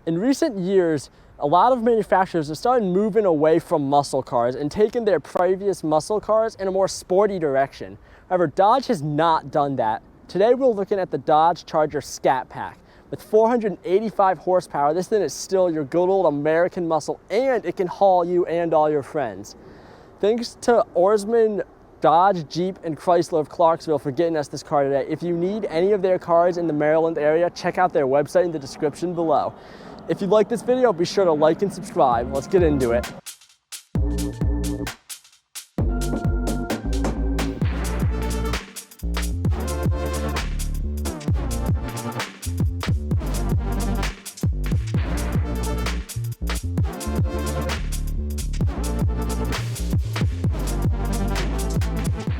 In recent years, a lot of manufacturers have started moving away from muscle cars and taking their previous muscle cars in a more sporty direction. However, Dodge has not done that. Today we're looking at the Dodge Charger Scat Pack. With 485 horsepower, this thing is still your good old American muscle, and it can haul you and all your friends. Thanks to Oarsman, Dodge, Jeep, and Chrysler of Clarksville for getting us this car today. If you need any of their cars in the Maryland area, check out their website in the description below. If you like this video, be sure to like and subscribe. Let's get into it.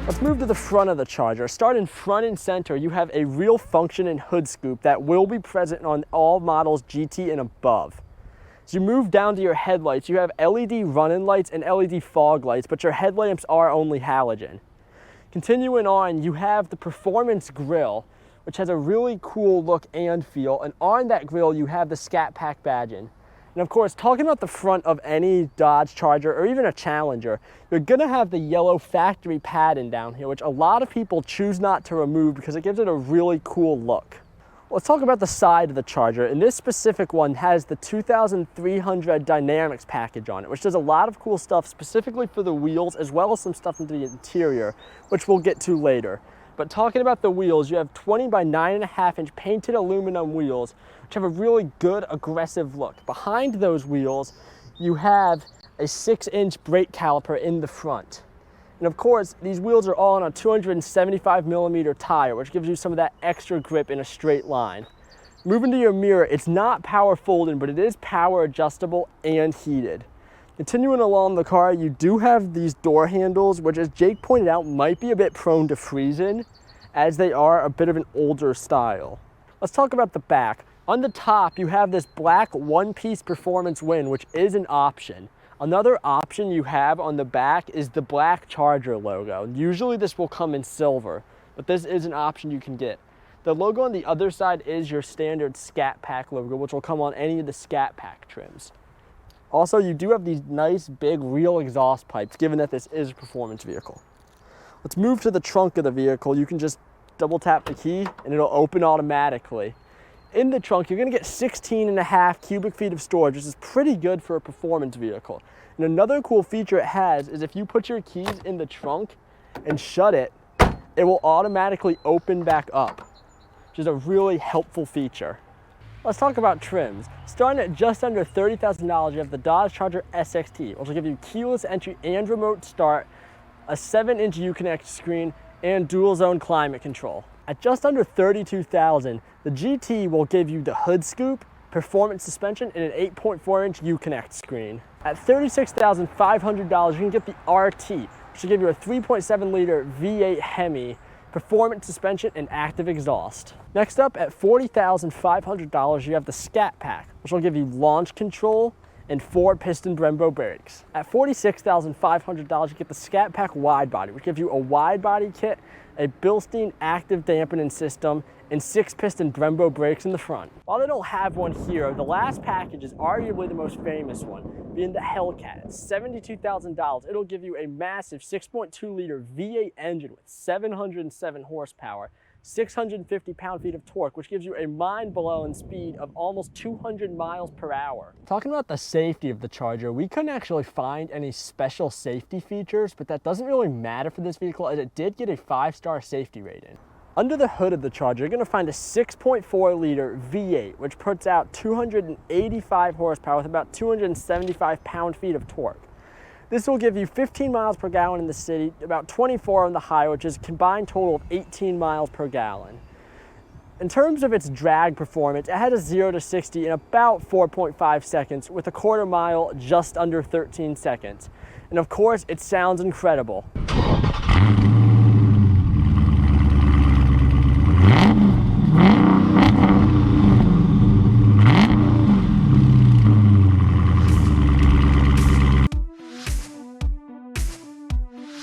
Let's move to the front of the Charger. Starting front and center, you have a real functioning hood scoop that will be present on all models GT and above. As you move down to your headlights, you have LED running lights and LED fog lights, but your headlamps are only halogen. Continuing on, you have the Performance Grille, which has a really cool look and feel, and on that grille you have the Scat Pack badging. And of course, talking about the front of any Dodge Charger or even a Challenger, you're gonna have the yellow factory padding down here, which a lot of people choose not to remove because it gives it a really cool look. Let's talk about the side of the Charger, and this specific one has the 2300 Dynamics package on it, which does a lot of cool stuff specifically for the wheels as well as some stuff into the interior, which we'll get to later. But talking about the wheels, you have 20 by 9.5 inch painted aluminum wheels, which have a really good aggressive look. Behind those wheels, you have a 6-inch brake caliper in the front. And of course, these wheels are all on a 275 millimeter tire, which gives you some of that extra grip in a straight line. Moving to your mirror, it's not power folding, but it is power adjustable and heated. Continuing along the car, you do have these door handles, which as Jake pointed out, might be a bit prone to freezing as they are a bit of an older style. Let's talk about the back. On the top, you have this black one-piece performance wing, which is an option. Another option you have on the back is the black Charger logo. Usually this will come in silver, but this is an option you can get. The logo on the other side is your standard Scat Pack logo, which will come on any of the Scat Pack trims. Also, you do have these nice big real exhaust pipes, given that this is a performance vehicle. Let's move to the trunk of the vehicle. You can just double tap the key and it'll open automatically. In the trunk, you're gonna get 16.5 cubic feet of storage, which is pretty good for a performance vehicle. And another cool feature it has is if you put your keys in the trunk and shut it, it will automatically open back up, which is a really helpful feature. Let's talk about trims. Starting at just under $30,000, you have the Dodge Charger SXT, which will give you keyless entry and remote start, a 7-inch uconnect screen, and dual zone climate control. At just under $32,000, the GT will give you the hood scoop, performance suspension, and an 8.4-inch uconnect screen. At $36,500, you can get the RT, which will give you a 3.7-liter V8 Hemi, performance suspension, and active exhaust. Next up, at $40,500, you have the Scat Pack, which will give you launch control and 4-piston Brembo brakes. At $46,500, you get the Scat Pack Wide Body, which gives you a wide body kit, a Bilstein active dampening system, and 6-piston Brembo brakes in the front. While they don't have one here, the last package is arguably the most famous one, being the Hellcat. At $72,000, it'll give you a massive 6.2-liter V8 engine with 707 horsepower, 650 pound-feet of torque, which gives you a mind-blowing speed of almost 200 miles per hour. Talking about the safety of the Charger, we couldn't actually find any special safety features, but that doesn't really matter for this vehicle as it did get a 5-star safety rating. Under the hood of the Charger, you're going to find a 6.4-liter V8, which puts out 285 horsepower with about 275 pound-feet of torque. This will give you 15 miles per gallon in the city, about 24 on the highway, which is a combined total of 18 miles per gallon. In terms of its drag performance, it had a 0 to 60 in about 4.5 seconds, with a quarter mile just under 13 seconds. And of course, it sounds incredible.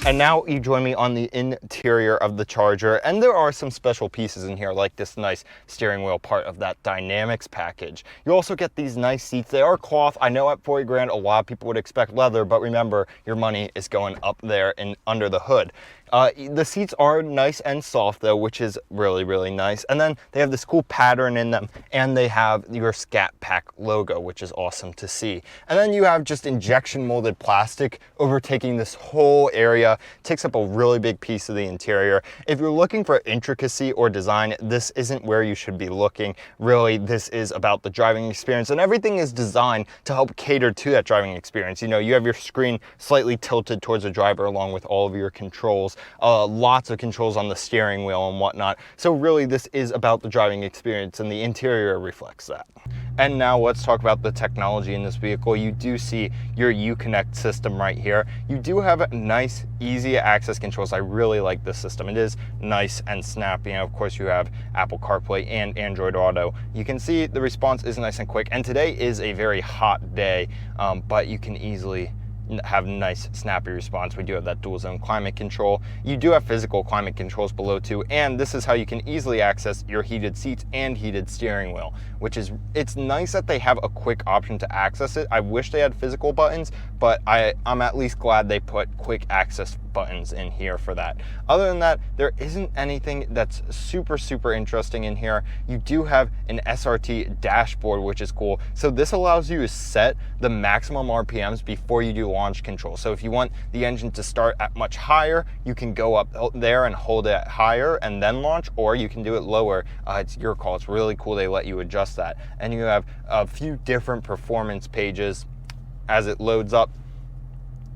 And And now you join me on the interior of the Charger, and there are some special pieces in here, like this nice steering wheel, part of that Dynamics package. You also get these nice seats. They are cloth. I know at 40 grand, a lot of people would expect leather, but remember, your money is going up there and under the hood. The seats are nice and soft though, which is really, really nice. And then they have this cool pattern in them, and they have your Scat Pack logo, which is awesome to see. And then you have just injection molded plastic overtaking this whole area. It takes up a really big piece of the interior. If you're looking for intricacy or design, this isn't where you should be looking. Really, this is about the driving experience, and everything is designed to help cater to that driving experience. You know, you have your screen slightly tilted towards the driver along with all of your controls. Lots of controls on the steering wheel and whatnot. So really, this is about the driving experience, and the interior reflects that. And now let's talk about the technology in this vehicle. You do see your uconnect system right here. You do have nice, easy access controls. I really like this system. It is nice and snappy. And of course, you have Apple CarPlay and Android Auto. You can see the response is nice and quick. And today is a very hot day, but you can easily have nice snappy response. We do have that dual zone climate control. You do have physical climate controls below too, and this is how you can easily access your heated seats and heated steering wheel, which is, it's nice that they have a quick option to access it. I wish they had physical buttons, but I'm at least glad they put quick access buttons in here for that. Other than that, there isn't anything that's super interesting in here. You do have an SRT dashboard, which is cool. So this allows you to set the maximum RPMs before you do launch control. So if you want the engine to start at much higher, you can go up there and hold it higher and then launch, or you can do it lower. It's your call. It's really cool they let you adjust that. And you have a few different performance pages as it loads up.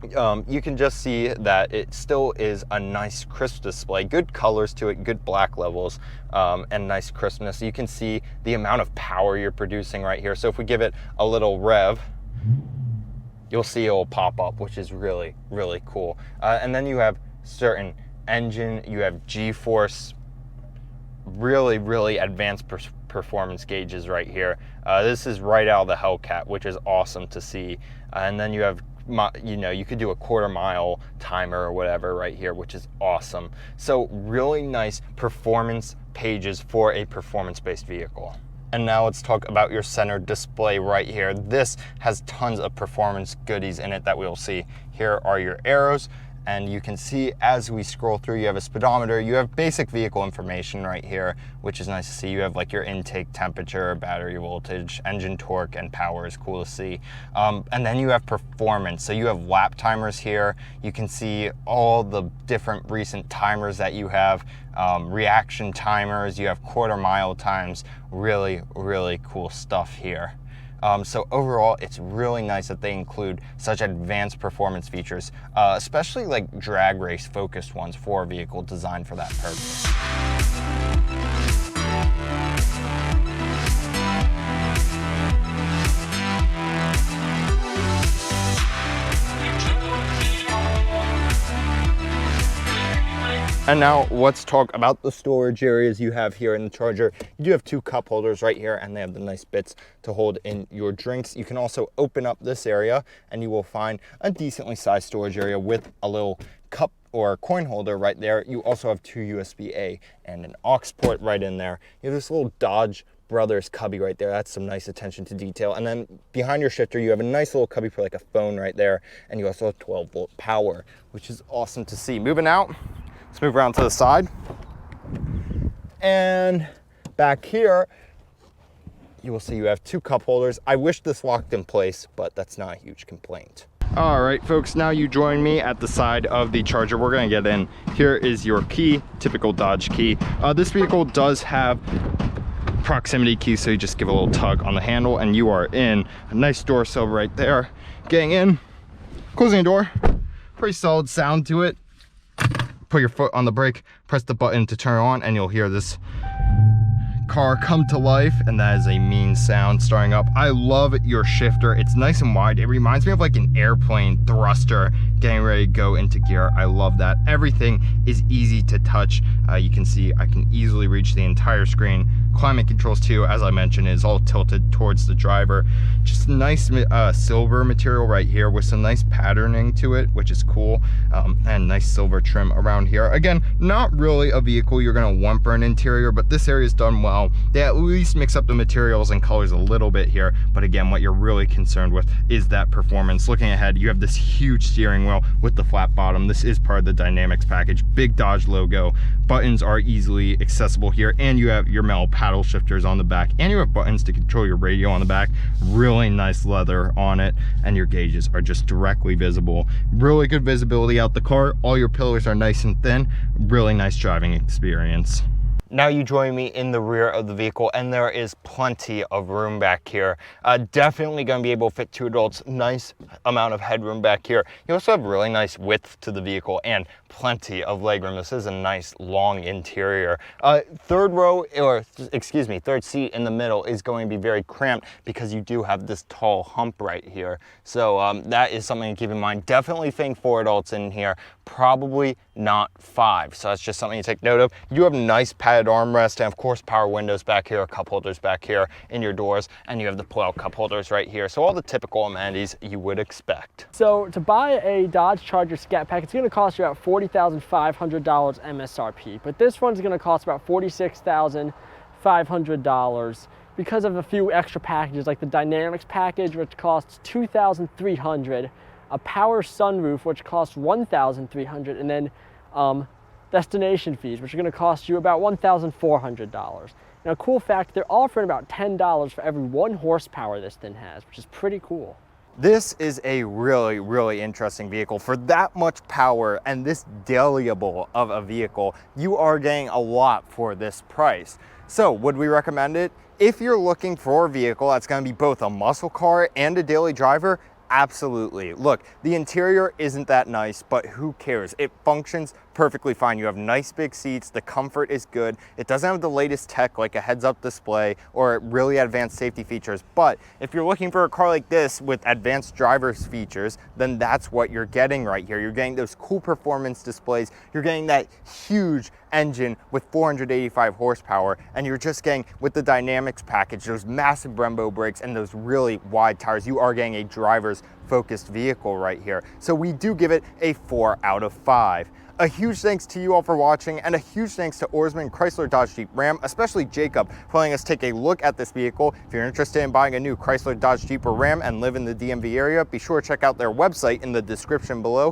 You can just see that it still is a nice crisp display, good colors to it, good black levels, and nice crispness. You can see the amount of power you're producing right here. So if we give it a little rev, you'll see it will pop up, which is really cool. And then you have certain engine, you have G-force, really advanced performance gauges right here. This is right out of the Hellcat, which is awesome to see. And then you have, you know, you could do a quarter-mile timer or whatever right here, which is awesome. So really nice performance pages for a performance-based vehicle. And now let's talk about your center display right here. This has tons of performance goodies in it that we'll see. Here are your arrows, and you can see as we scroll through, you have a speedometer, you have basic vehicle information right here, which is nice to see. You have like your intake temperature, battery voltage, engine torque, and power is cool to see. And then you have performance. So you have lap timers here. You can see all the different recent timers that you have, reaction timers, you have quarter-mile times, really cool stuff here. So overall, it's really nice that they include such advanced performance features, especially like drag race focused ones for a vehicle designed for that purpose. And now let's talk about the storage areas you have here in the Charger. You do have two cup holders right here, and they have the nice bits to hold in your drinks. You can also open up this area and you will find a decently sized storage area with a little cup or coin holder right there. You also have two USB-A and an aux port right in there. You have this little Dodge Brothers cubby right there. That's some nice attention to detail. And then behind your shifter, you have a nice little cubby for like a phone right there. And you also have 12-volt power, which is awesome to see. Moving out. Let's move around to the side. And back here, you will see you have two cup holders. I wish this locked in place, but that's not a huge complaint. All right, folks, now you join me at the side of the Charger. We're gonna get in. Here is your key, typical Dodge key. This vehicle does have proximity key, so you just give a little tug on the handle and you are in. A nice door sill right there. Getting in, closing the door, pretty solid sound to it. Put your foot on the brake, press the button to turn on, and you'll hear this car come to life, and that is a mean sound starting up. I love your shifter. It's nice and wide. It reminds me of like an airplane thruster getting ready to go into gear. I love that. Everything is easy to touch. You can see I can easily reach the entire screen. Climate controls too, as I mentioned, is all tilted towards the driver. Just nice silver material right here with some nice patterning to it, which is cool, and nice silver trim around here. Again, not really a vehicle you're going to want for an interior, but this area is done well. They at least mix up the materials and colors a little bit here, but again, what you're really concerned with is that performance. Looking ahead, you have this huge steering wheel with the flat bottom. This is part of the Dynamics package. Big Dodge logo. Buttons are easily accessible here, and you have your metal paddle shifters on the back, and you have buttons to control your radio on the back. Really nice leather on it, and your gauges are just directly visible. Really good visibility out the car. All your pillars are nice and thin. Really nice driving experience. Now you join me in the rear of the vehicle, and there is plenty of room back here. Definitely going to be able to fit 2 adults. Nice amount of headroom back here. You also have really nice width to the vehicle and plenty of legroom. This is a nice long interior. Third seat in the middle is going to be very cramped because you do have this tall hump right here. So that is something to keep in mind. Definitely think 4 adults in here, probably not 5. So that's just something to take note of. You have nice padded armrest, and of course power windows back here, cup holders back here in your doors, and you have the pull-out cup holders right here. So all the typical amenities you would expect. So to buy a Dodge Charger Scat Pack, it's going to cost you about $40,500 MSRP, but this one's going to cost about $46,500 because of a few extra packages, like the Dynamics package, which costs $2,300, a power sunroof, which costs $1,300, and then destination fees, which are going to cost you about $1,400. Now, cool fact, they're offering about $10 for every 1 horsepower this thing has, which is pretty cool. This is a really interesting vehicle. For that much power and this deliable of a vehicle, you are getting a lot for this price. So would we recommend it? If you're looking for a vehicle that's going to be both a muscle car and a daily driver, absolutely. Look, the interior isn't that nice, but who cares? It functions perfectly fine. You have nice big seats, the comfort is good. It doesn't have the latest tech like a heads-up display or really advanced safety features, but if you're looking for a car like this with advanced driver's features, then that's what you're getting right here. You're getting those cool performance displays, you're getting that huge engine with 485 horsepower, and you're just getting, with the Dynamics package, those massive Brembo brakes and those really wide tires. You are getting a driver's focused vehicle right here. So we do give it a 4 out of 5. A huge thanks to you all for watching, and a huge thanks to Oarsman Chrysler Dodge Jeep Ram, especially Jacob, for letting us take a look at this vehicle. If you're interested in buying a new Chrysler Dodge Jeep or Ram and live in the DMV area, be sure to check out their website in the description below.